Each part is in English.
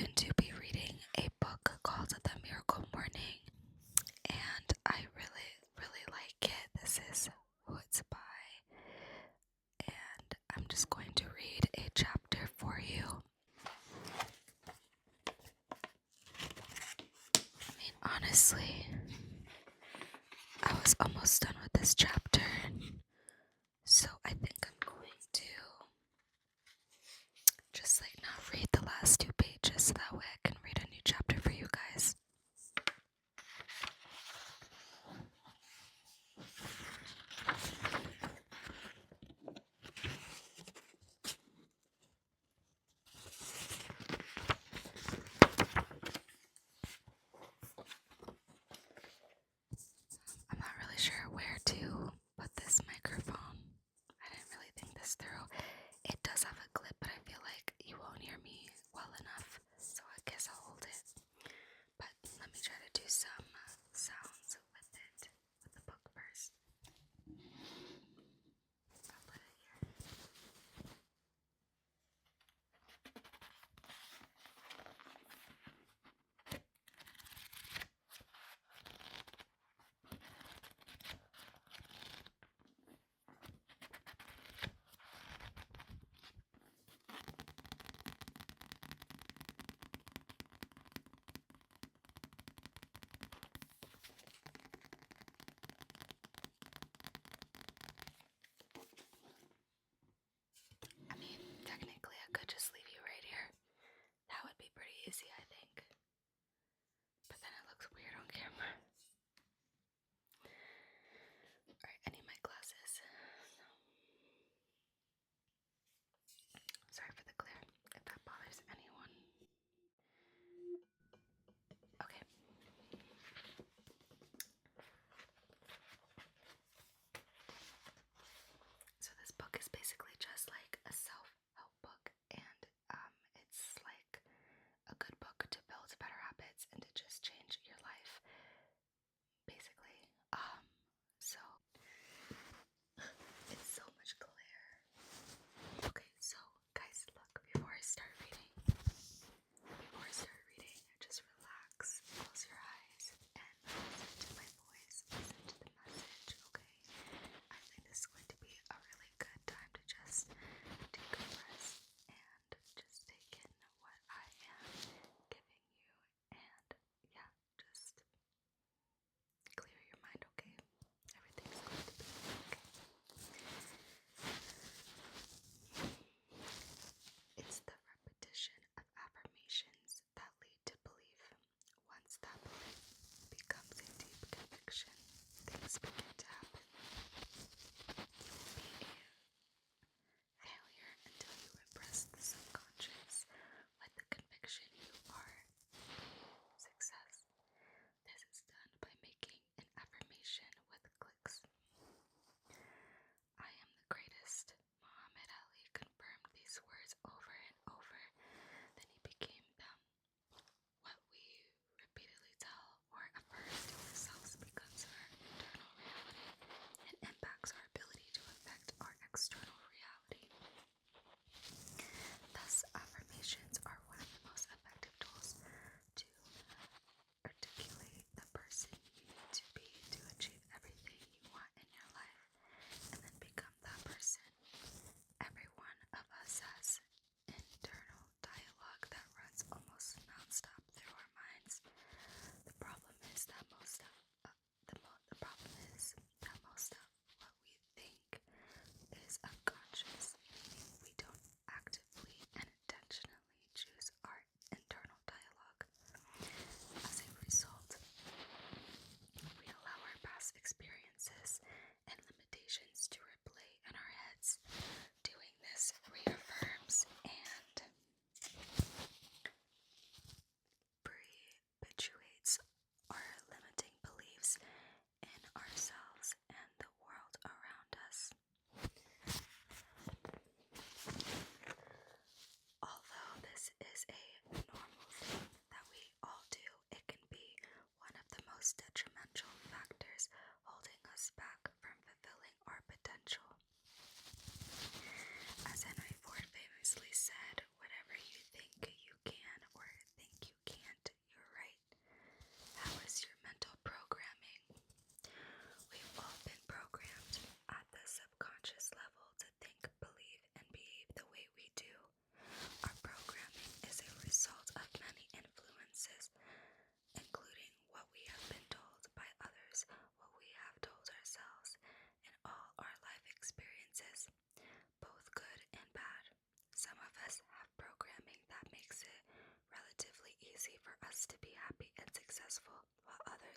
going to be reading a book called The Miracle Morning, and I really, really like it. This is who it's by, and I'm just going to read a chapter for you. I mean, honestly, I was almost done with this chapter, so I think I'm going to just not read the last 2 pages so that way I can read a new chapter for you guys. I'm not really sure where to put this microphone.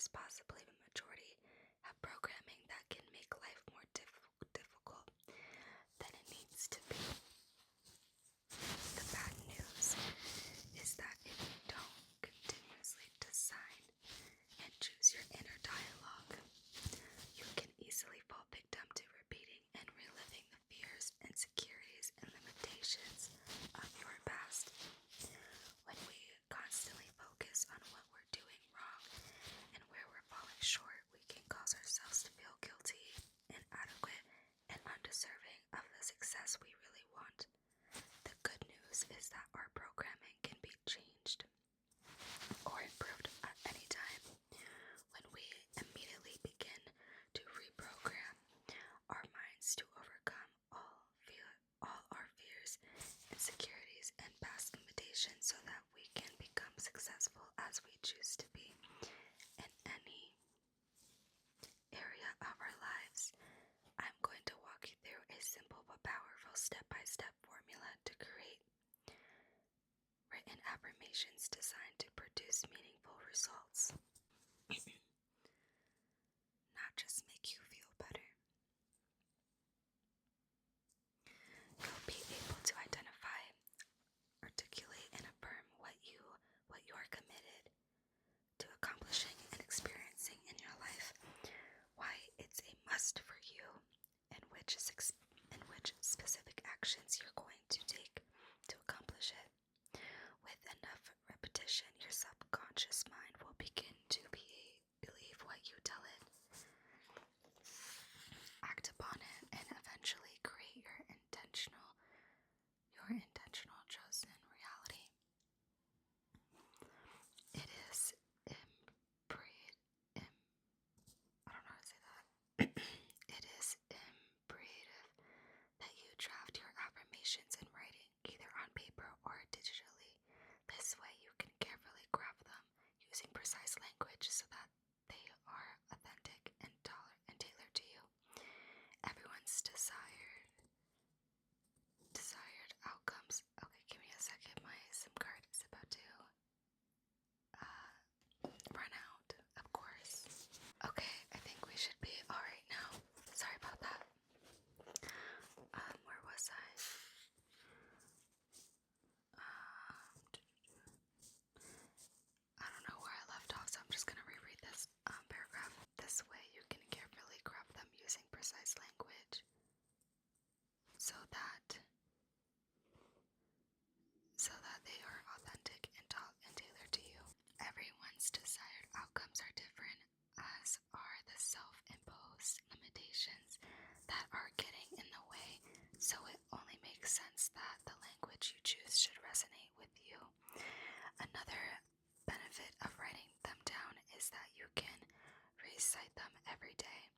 lives, possibly the majority, have programming that can make life more difficult than it needs to be. The bad news is that if you don't continuously design and choose your inner dialogue, you can easily fall victim to repeating and reliving the fears, insecurities, and limitations of your past. When we constantly focus on what we're doing wrong and where we're falling short, we can cause ourselves to feel guilty, inadequate, and undeserving of the success we really want. The good news is that our programming can be changed or improved at any time. When we immediately begin to reprogram our minds to overcome all our fears, insecurities, and past limitations so that we can become successful as we choose to be in any area of our lives. I'm going to walk you through a simple but powerful step-by-step formula to create written affirmations designed to produce meaningful results, not just make you feel better. You'll be able to identify, articulate, and affirm what you are committed to accomplishing and experiencing in your life, why it's a must for you, and which specific actions you're going to take to accomplish it. With enough repetition, your subconscious mind will begin to believe what you tell it, act upon it, and eventually create your intentional chosen reality. It is I don't know how to say that. It is imperative that you draft your affirmations in writing, either on paper or digitally. This way you can carefully craft them using precise language so that they are authentic and tailored to you. Everyone's desired outcomes. Okay, give me a second. My SIM card is about to run out, of course. Okay, I think we should be alright now. Sorry about that. Where was I? I don't know where I left off, so I'm just gonna reread this paragraph. This way you can carefully craft them using precise language so that they are authentic and tailored to you. Everyone's desired outcomes are different, as are the self-imposed limitations that are getting in the way, so it only makes sense that the language you choose should resonate with you. Another benefit of writing them down is that you can recite them every day.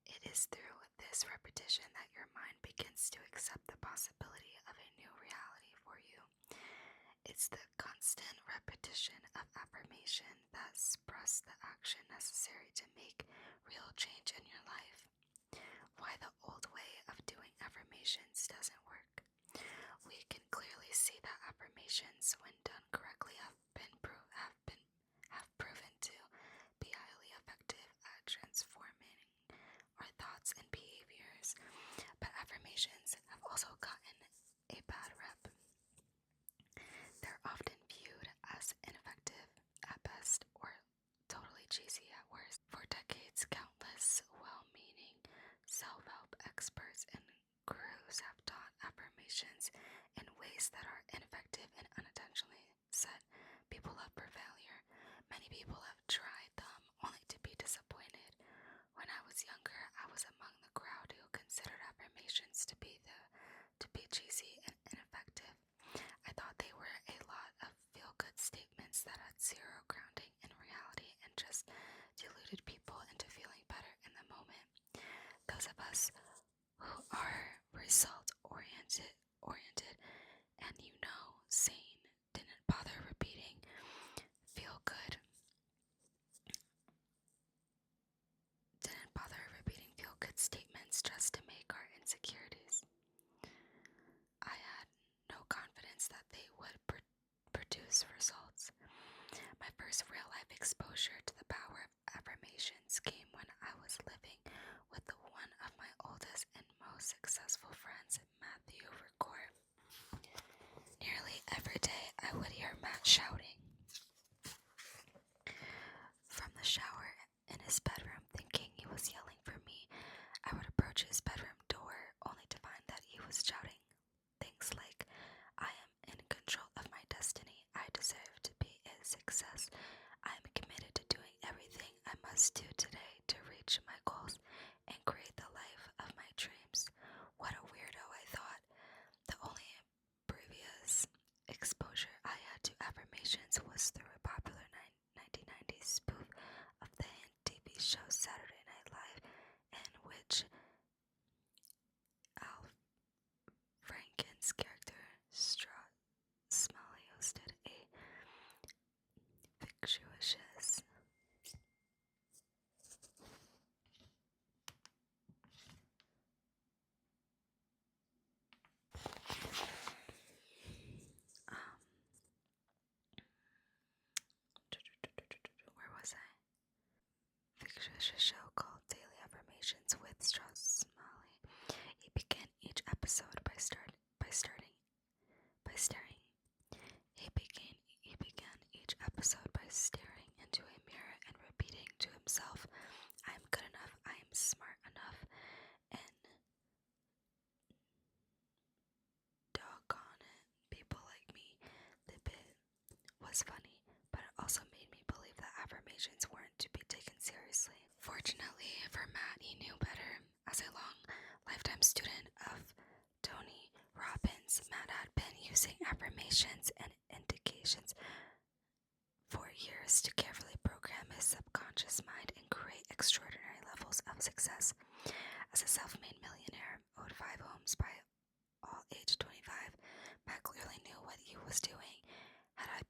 It is through this repetition that your mind begins to accept the possibility of a new reality for you. It's the constant repetition of affirmation that spurs the action necessary to make real change in your life. Why the old way of doing affirmations doesn't work. We can clearly see that affirmations, when done correctly, have proven to be highly effective at transforming our thoughts and behaviors. But affirmations have also gotten a bad rep. They're often viewed as ineffective at best or totally cheesy at worst. For decades, countless well-meaning self-help experts and gurus have taught affirmations in ways that are ineffective and unintentionally set people up for failure. Many people have tried them only to be disappointed. When I was younger, I was among the crowd who considered affirmations to be cheesy and ineffective. I thought they were a lot of feel-good statements that had zero grounding in reality and just deluded people into feeling better in the moment. Those of us who are result-oriented and sane didn't bother repeating feel-good statements just to make our insecurities. I had no confidence that they would produce results. My first real-life exposure to the power of success. I am committed to doing everything I must do today to reach my goals and create the life of my dreams. What a weirdo, I thought. The only previous exposure I had to affirmations was through a popular 1990s spoof of the hit TV show Saturday Night Live, in which Al Franken's character Smalley hosted a fictitious where was I? Fictitious show called Daily Affirmations with Smalley. He began each episode by staring. He began each episode by staring into a mirror and repeating to himself, "I am good enough. I am smart enough." And doggone it, people like me. The bit was funny, but it also made me believe that affirmations weren't to be taken seriously. Fortunately for Matt, he knew better. As a long lifetime student of Tony Robbins, Matt had been using affirmations and indications for years to carefully program his subconscious mind and create extraordinary levels of success. As a self-made millionaire, owed 5 homes by all age 25, Matt clearly knew what he was doing. Had I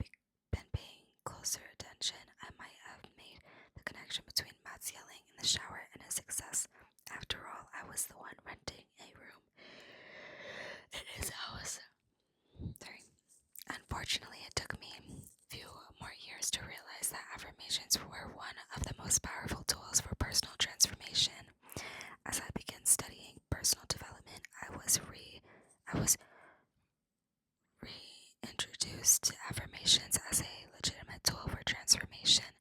been paying closer attention, I might have made the connection between Matt's yelling in the shower and his success. After all, I was the one renting a room in his house. Unfortunately, it took me a few more years to realize that affirmations were one of the most powerful tools for personal transformation. As I began studying personal development, I was reintroduced to affirmations as a legitimate tool for transformation.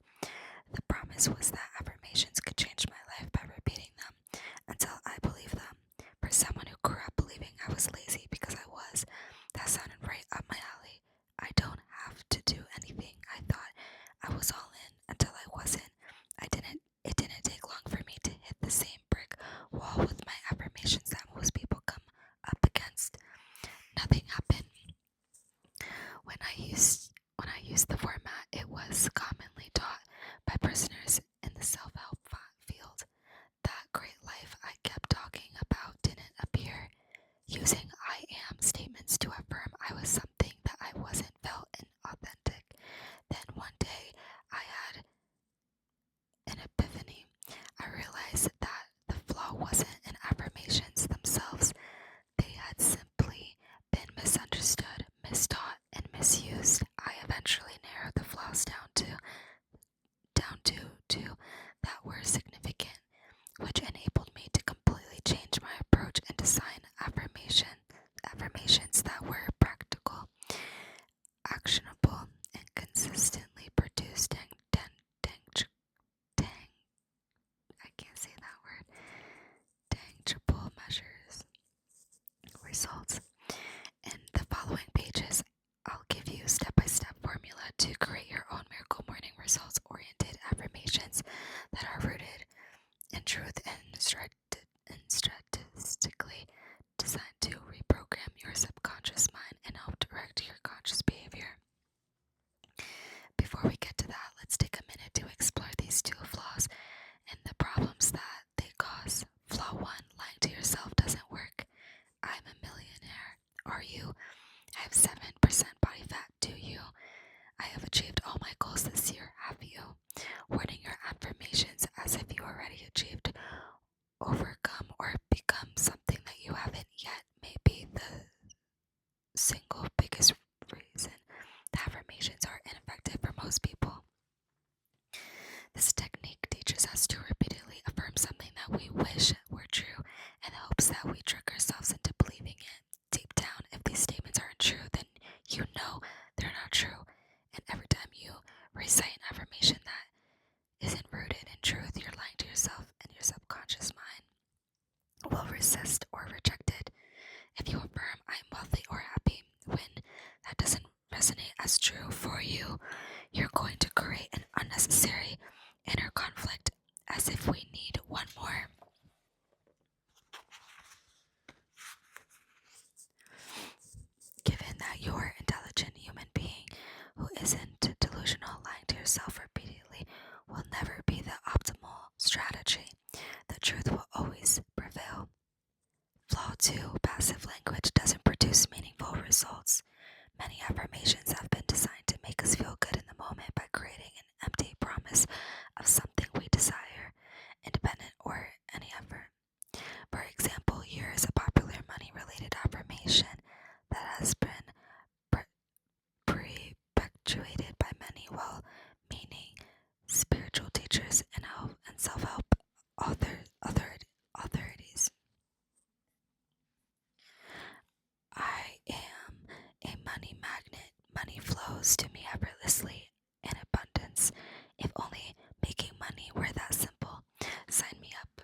The promise was that affirmations could change my life by repeating them until I believed them. For someone who grew up believing I was lazy because I was, that sounded right up my alley. I don't have to do anything. I thought I was all in until I wasn't. It didn't take long for me to hit the same brick wall with my affirmations that most people come up against. Nothing happened. When I used the format, it was commonly taught by prisoners in the self-help field. That great life I kept talking about didn't appear. Using I am statements to affirm I was something that I wasn't felt inauthentic. Then one day I had an epiphany. I realized that the flaw wasn't in affirmations themselves. They had simply been misunderstood, mistaught, and misused. I eventually narrowed the flaws down to two that were significant, which enabled me to completely change my approach and design affirmations that were practical, actionable, and consistently produced tangible results. In the following pages, I'll give you step-by-step formula to create your own miracle morning results-oriented affirmations that are rooted in truth and statistically designed to reprogram your subconscious mind and help direct your conscious behavior. Before we get to that, let's take a minute to explore these two flaws and the problems that they cause. Flaw 1, lying to yourself doesn't work. I'm a millionaire. Are you? I have 7% body fat. Do you? I have achieved all my goals this year. Have you? Wording your affirmations as if you already achieved, overcome, or become something that you haven't yet may be the single biggest reason the affirmations are ineffective for most people. This technique teaches us to repeatedly affirm something that we wish were true in hopes that we trick ourselves into believing it. Deep down, if these statements aren't true, then you know they're not true. And every time you recite an affirmation that isn't rooted in truth, you're lying to yourself and your subconscious mind. going to create an unnecessary inner conflict as if we need one more. Given that you're an intelligent human being who isn't delusional, lying to yourself repeatedly will never be the optimal strategy. The truth will always prevail. Flaw 2. Passive language doesn't produce meaningful results. Many affirmations have been designed to make us feel good in the moment by creating an empty promise of something we desire, independent or any effort. For example, here is a popular money-related affirmation that has been perpetuated by many well-meaning spiritual teachers and self-help authorities. I am a money magnet. Money flows to me effortlessly in abundance. If only making money were that simple. Sign me up.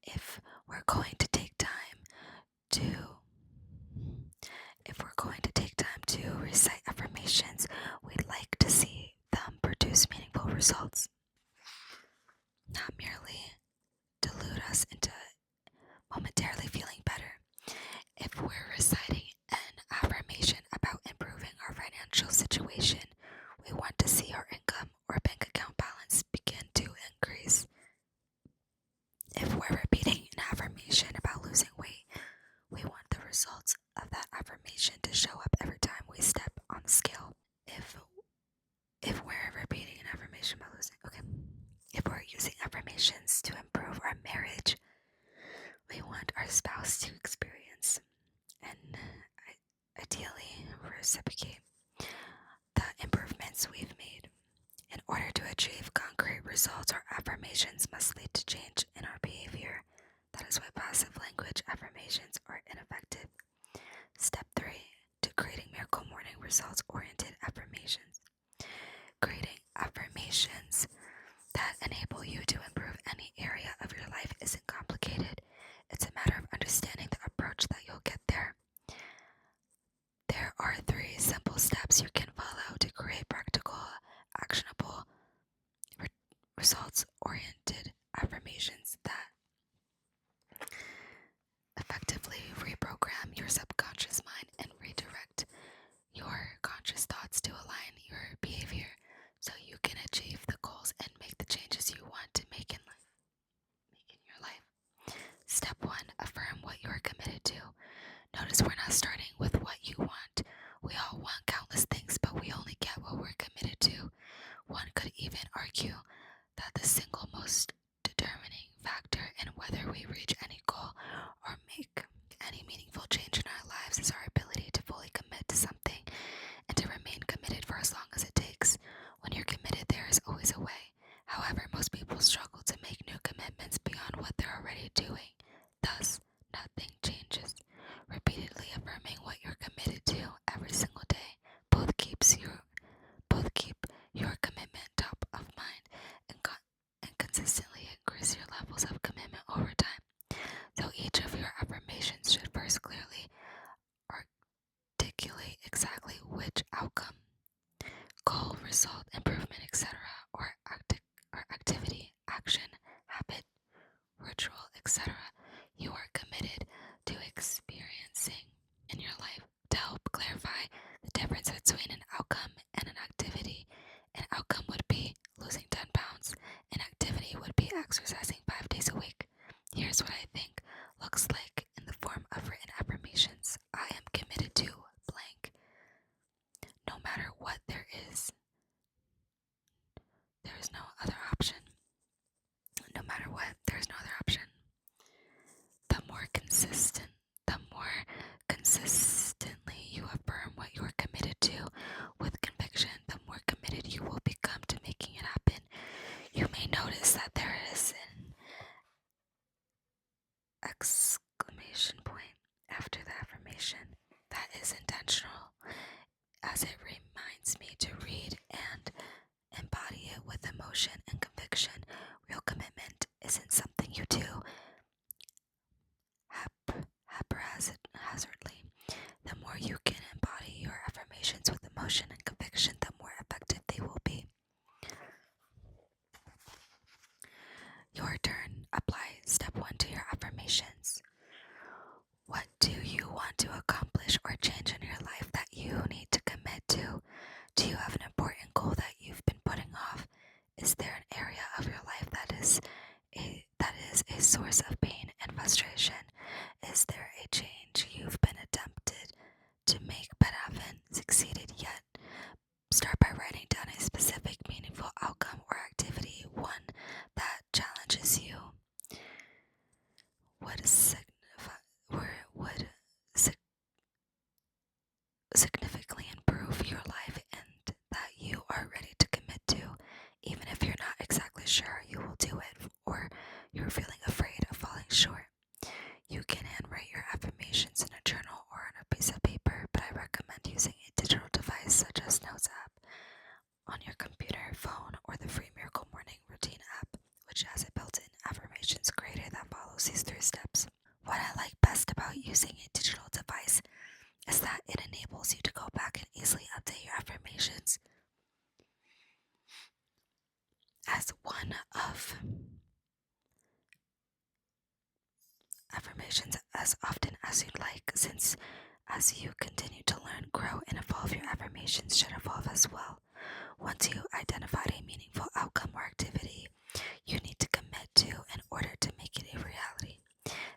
If we're going to take time to recite affirmations, we'd like to see them produce meaningful results, not merely delude us into momentarily feeling better. If we're reciting an affirmation about improving our financial situation, we want to see our income or bank account balance begin to increase. If we're repeating an affirmation about losing weight, we want the results of that affirmation to show up every time we step on the scale. If we're repeating an affirmation about if we're using affirmations to improve our marriage, we want our spouse to experience and ideally reciprocate the improvements we've made. In order to achieve concrete results, our affirmations must lead to change in our behavior. That is why passive language affirmations are ineffective. Step 3. To creating miracle morning results-oriented affirmations. Creating affirmations that enable you to improve any area of your life isn't complicated. It's a matter of understanding the approach that you'll get there. There are 3 simple steps you can follow to create practical, actionable, results-oriented affirmations that effectively reprogram your subconscious mind and redirect your conscious thoughts to align your behavior so you can achieve the goals and make the changes you want to make in your life. Step 1. Affirm what you are committed to. Notice we're not starting with what you want. We all want countless things, but we only get what we're committed to. One could even argue that the single most determining factor in whether we reach any goal or make any meaningful change in our lives is our ability to fully commit to something and to remain committed for as long as it takes. When you're committed, there is always a way. However, most people struggle to make new commitments beyond what they're already doing. Thus, nothing changes. Repeatedly affirming what you're committed to every single day both keep your commitment top of mind and consistently increase your levels of commitment over time. So each of your affirmations should first clearly articulate exactly which outcome, goal, result, improvement, etc., or activity, action, habit, ritual, etc. you are committed to experiencing in your life. To help clarify the difference between an outcome and an activity, an outcome would be losing 10 pounds. An activity would be exercising 5 days a week. Here's what I think looks like in the form of written affirmations. I am committed to blank. No matter what there is no other option. No matter what, there is no other option. The more consistently you affirm what you are committed to with conviction, the more committed you will become to making it happen. You may notice that there is an on your computer, phone, or the free Miracle Morning Routine app, which has a built-in affirmations creator that follows these 3 steps. What I like best about using a digital device is that it enables you to go back and easily update your affirmations as one of affirmations as often as you'd like, since as you continue to learn, grow, and evolve, your affirmations should evolve as well. Once you identified a meaningful outcome or activity you need to commit to in order to make it a reality,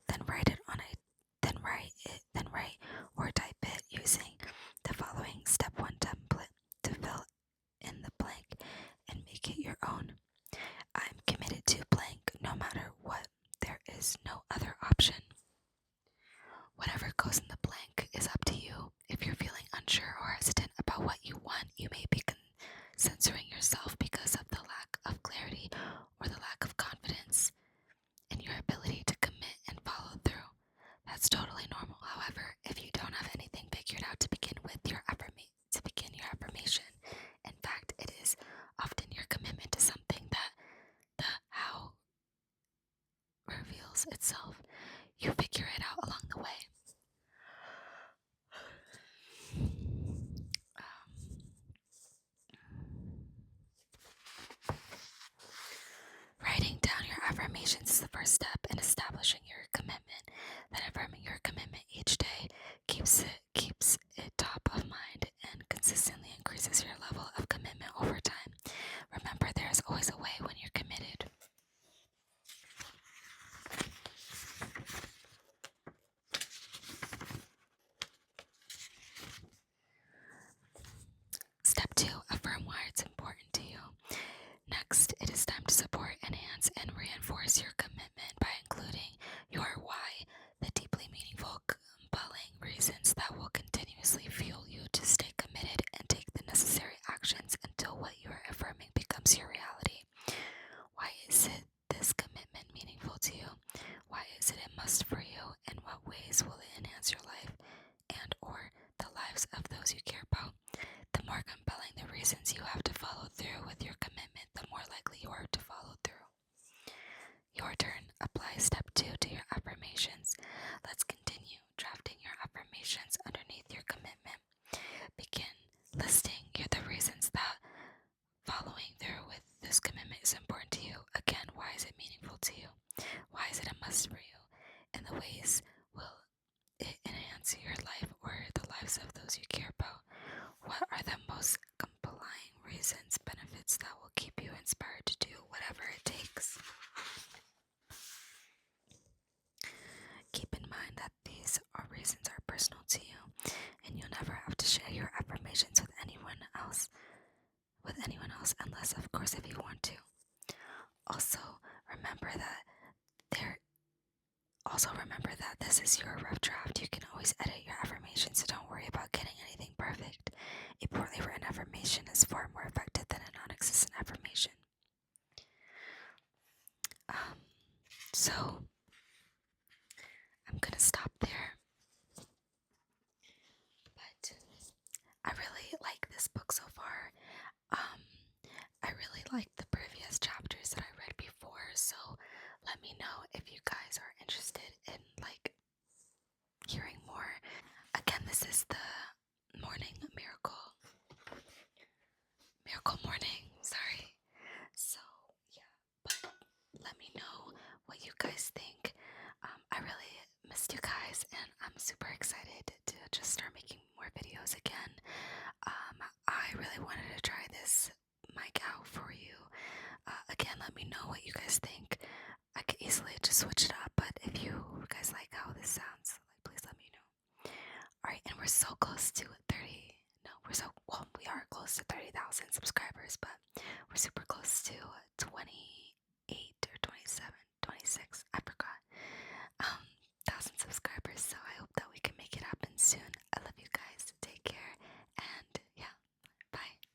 then write or type it using the following step 1 template to fill in the blank and make it your own. I'm committed to blank no matter what. There is no other option. Whatever goes in the blank is up to you. If you're feeling unsure or hesitant about what you want, you may be censoring yourself because of the lack of clarity or the lack of confidence in your ability to commit and follow through. That's totally normal. However, if you don't have anything figured out to begin your affirmation, in fact, it is often your commitment to something that the how reveals itself. You figure it out along the way. Writing down your affirmations is the first step in establishing your commitment. Then affirming your commitment each day keeps it top of mind and consistently increases your level of commitment over time. Remember, there is always a way when you're committed. Step 2, affirm why it's important to you. Next, it is time to support, enhance, and reinforce your commitment by including your why, the deeply meaningful, compelling reasons that will continuously fuel you to stay committed and take the necessary actions until what you are affirming becomes your reality. Why is it this commitment meaningful to you? Why is it a must for you? In what ways will it enhance your life and or the lives of those you care about? The more compelling the reasons you have to follow through with your commitment, the more likely you are to follow through. Your turn. Apply step 2 to your affirmations. Let's continue drafting your affirmations underneath your commitment. Begin listing the reasons that following through with this commitment is important to you. Again, why is it meaningful to you? Why is it a must for you? And the ways will it enhance your life or the lives of those you care about? What are the most compelling reasons, benefits that will keep you inspired to do whatever it takes? Keep in mind that these reasons are personal to you, and you'll never have to share your affirmations with anyone else, unless, of course, if you want to. Also, remember that this is your rough draft. You can always edit your affirmations, so don't worry about getting anything perfect. A poorly written affirmation is far more effective than a non-existent affirmation. So I'm gonna stop there. But I really like this book so far. I really like the previous chapters that I read before, so let me know if you guys are interested in hearing more. Again, this is the miracle morning, sorry. So yeah, but let me know what you guys think. I really missed you guys, and I'm super excited to just start making more videos again. I really wanted to try this mic out for you. Again, let me know what you guys think. I could easily just switch it up, but if you guys like how this sounds, please let me know. Alright, and we're so close to we are close to 30,000 subscribers, but we're super close to 20